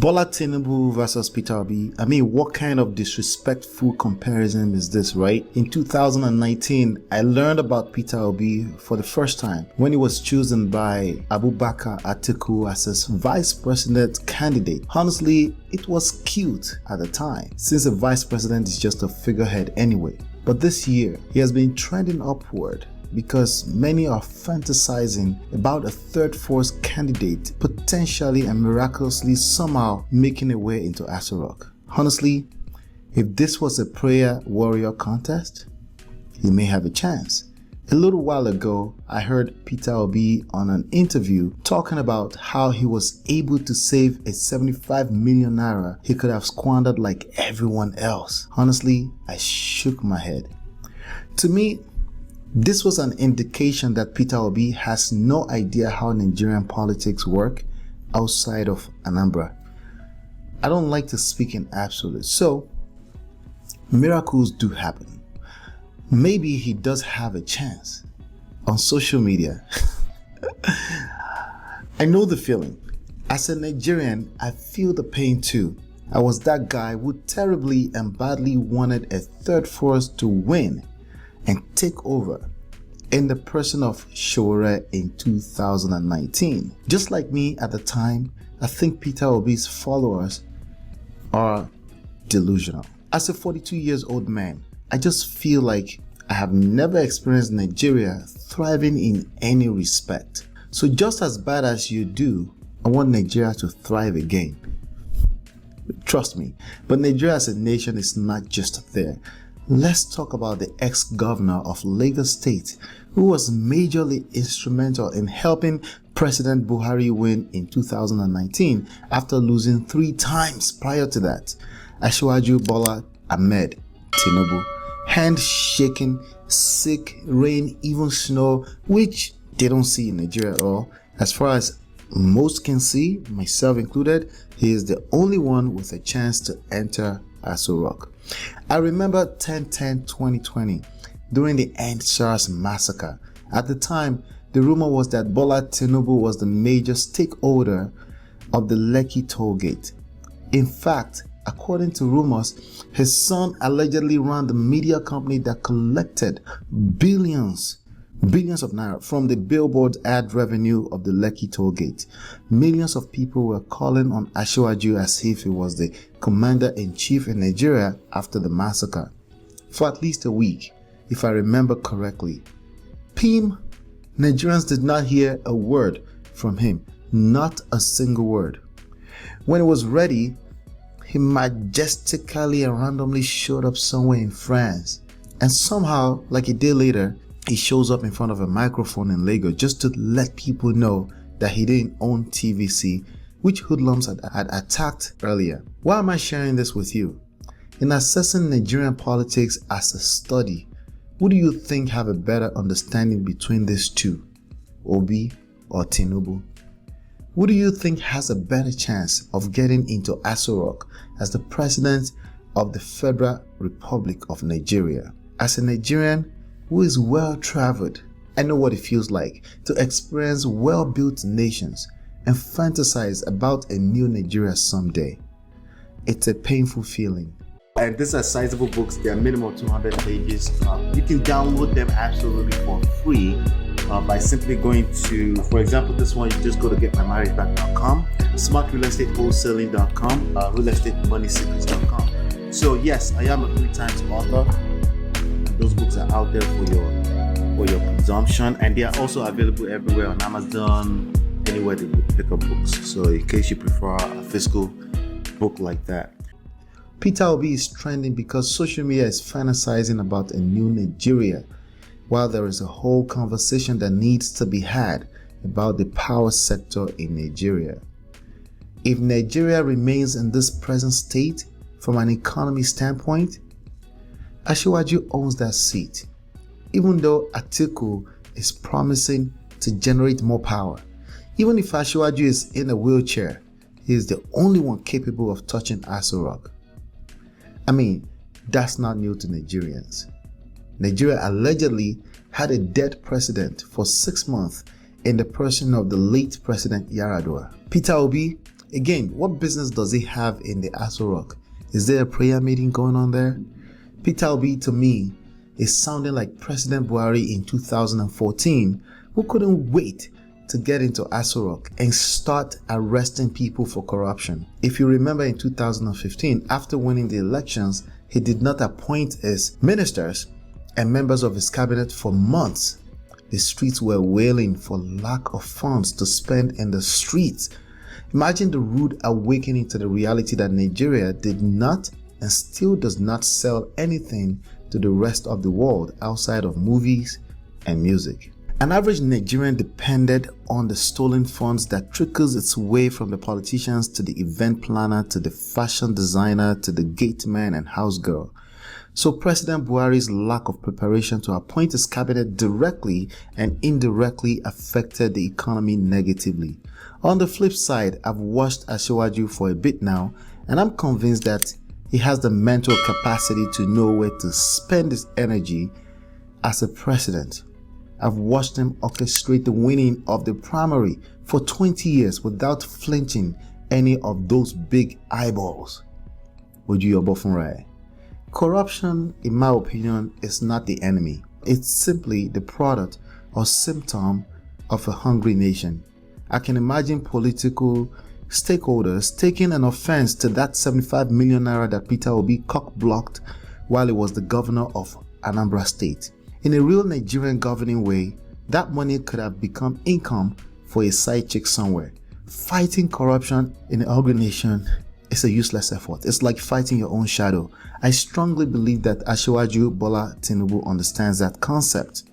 BOLA TINUBU versus Peter Obi. I mean, what kind of disrespectful comparison is this, right? In 2019, I learned about Peter Obi for the first time when he was chosen by Abubakar Atiku as his vice president candidate. Honestly, it was cute at the time, since a vice president is just a figurehead anyway. But this year, he has been trending upward because many are fantasizing about a third force candidate potentially and miraculously somehow making a way into Aso Rock. Honestly, if this was a prayer warrior contest, he may have a chance. A little while ago, I heard Peter Obi on an interview talking about how he was able to save a 75 million naira he could have squandered like everyone else. Honestly, I shook my head. To me, this was an indication that Peter Obi has no idea how Nigerian politics work outside of Anambra. I don't like to speak in absolutes, so miracles do happen. Maybe he does have a chance. On social media, I know the feeling. As a Nigerian, I feel the pain too. I was that guy who terribly and badly wanted a third force to win and take over in the person of Showore in 2019. Just like me at the time, I think Peter Obi's followers are delusional. As a 42 years old man, I just feel like I have never experienced Nigeria thriving in any respect. So just as bad as you do, I want Nigeria to thrive again. Trust me, but Nigeria as a nation is not just there. Let's talk about the ex-governor of Lagos State who was majorly instrumental in helping President Buhari win in 2019 after losing 3 times prior to that. Asiwaju Bola Tinubu. Hand shaking, sick, rain, even snow, which they don't see in Nigeria at all. As far as most can see, myself included, he is the only one with a chance to enter Aso Rock. I remember 10/10/2020 during the End SARS massacre. At the time, the rumor was that BOLA TINUBU was the major stakeholder of the Lekki toll gate. In fact, according to rumors, his son allegedly ran the media company that collected billions of naira from the billboard ad revenue of the Lekki toll gate. Millions of people were calling on Asiwaju as if he was the commander-in-chief in Nigeria after the massacre for at least a week, if I remember correctly. Nigerians did not hear a word from him, not a single word. When it was ready, he majestically and randomly showed up somewhere in France, and somehow, like a day later, he shows up in front of a microphone in Lagos just to let people know that he didn't own TVC, which hoodlums had attacked earlier. Why am I sharing this with you? In assessing Nigerian politics as a study, who do you think have a better understanding between these two, Obi or Tinubu? Who do you think has a better chance of getting into Aso Rock as the president of the Federal Republic of Nigeria? As a Nigerian who is well-traveled, I know what it feels like to experience well-built nations and fantasize about a new Nigeria someday. It's a painful feeling. And these are sizable books. They are minimum 200 pages. You can download them absolutely for free by simply going to, for example, this one, you just go to getmymarriageback.com, smartrealestatewholesaling.com, realestatemoneysecrets.com. So yes, I am a 3 times author. Those books are out there for your consumption, and they are also available everywhere on Amazon, anywhere they would pick up books. So in case you prefer a physical book like that. Peter Obi is trending because social media is fantasizing about a new Nigeria, while there is a whole conversation that needs to be had about the power sector in Nigeria. If Nigeria remains in this present state from an economy standpoint, Asiwaju owns that seat, even though Atiku is promising to generate more power. Even if Asiwaju is in a wheelchair, he is the only one capable of touching Aso Rock. I mean, that's not new to Nigerians. Nigeria allegedly had a dead president for 6 months in the person of the late President Yaradua. Peter Obi Again, what business does he have in the Aso Rock? Is there a prayer meeting going on there? Peter Obi, to me, is sounding like President Buhari in 2014, who couldn't wait to get into Aso Rock and start arresting people for corruption. If you remember in 2015, after winning the elections, he did not appoint his ministers and members of his cabinet for months. The streets were wailing for lack of funds to spend in the streets. Imagine the rude awakening to the reality that Nigeria did not and still does not sell anything to the rest of the world outside of movies and music. An average Nigerian depended on the stolen funds that trickles its way from the politicians to the event planner to the fashion designer to the gate man and house girl. So President Buhari's lack of preparation to appoint his cabinet directly and indirectly affected the economy negatively. On the flip side, I've watched Asiwaju for a bit now, and I'm convinced that he has the mental capacity to know where to spend his energy as a president. I've watched him orchestrate the winning of the primary for 20 years without flinching any of those big eyeballs. Oju Obofunrai. Corruption, in my opinion, is not the enemy. It's simply the product or symptom of a hungry nation. I can imagine political stakeholders taking an offense to that 75 million naira that Peter Obi cock-blocked while he was the governor of Anambra State. In a real Nigerian governing way, that money could have become income for a side chick somewhere. Fighting corruption in an organization is a useless effort. It's like fighting your own shadow. I strongly believe that Asiwaju Bola Tinubu understands that concept.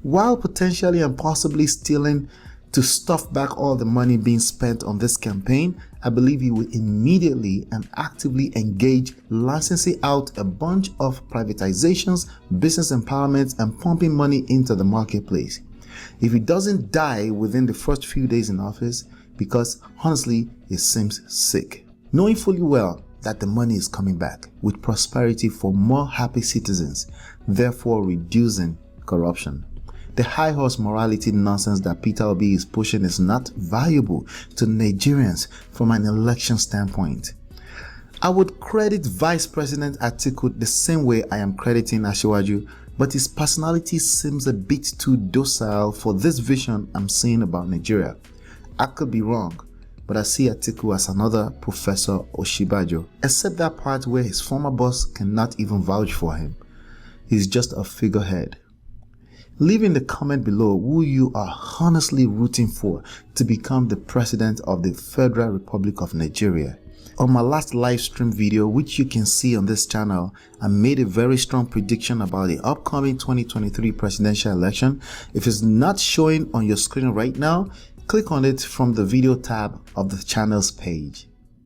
While potentially and possibly stealing to stuff back all the money being spent on this campaign, I believe he will immediately and actively engage licensing out a bunch of privatizations, business empowerment, and pumping money into the marketplace. If he doesn't die within the first few days in office, because honestly, he seems sick. Knowing fully well that the money is coming back with prosperity for more happy citizens, therefore reducing corruption. The high horse morality nonsense that Peter Obi is pushing is not valuable to Nigerians from an election standpoint. I would credit Vice President Atiku the same way I am crediting Asiwaju, but his personality seems a bit too docile for this vision I'm seeing about Nigeria. I could be wrong, but I see Atiku as another Professor Oshibajo, except that part where his former boss cannot even vouch for him. He's just a figurehead. Leave in the comment below who you are honestly rooting for to become the president of the Federal Republic of Nigeria. On my last live stream video, which you can see on this channel, I made a very strong prediction about the upcoming 2023 presidential election. If it's not showing on your screen right now, click on it from the video tab of the channel's page.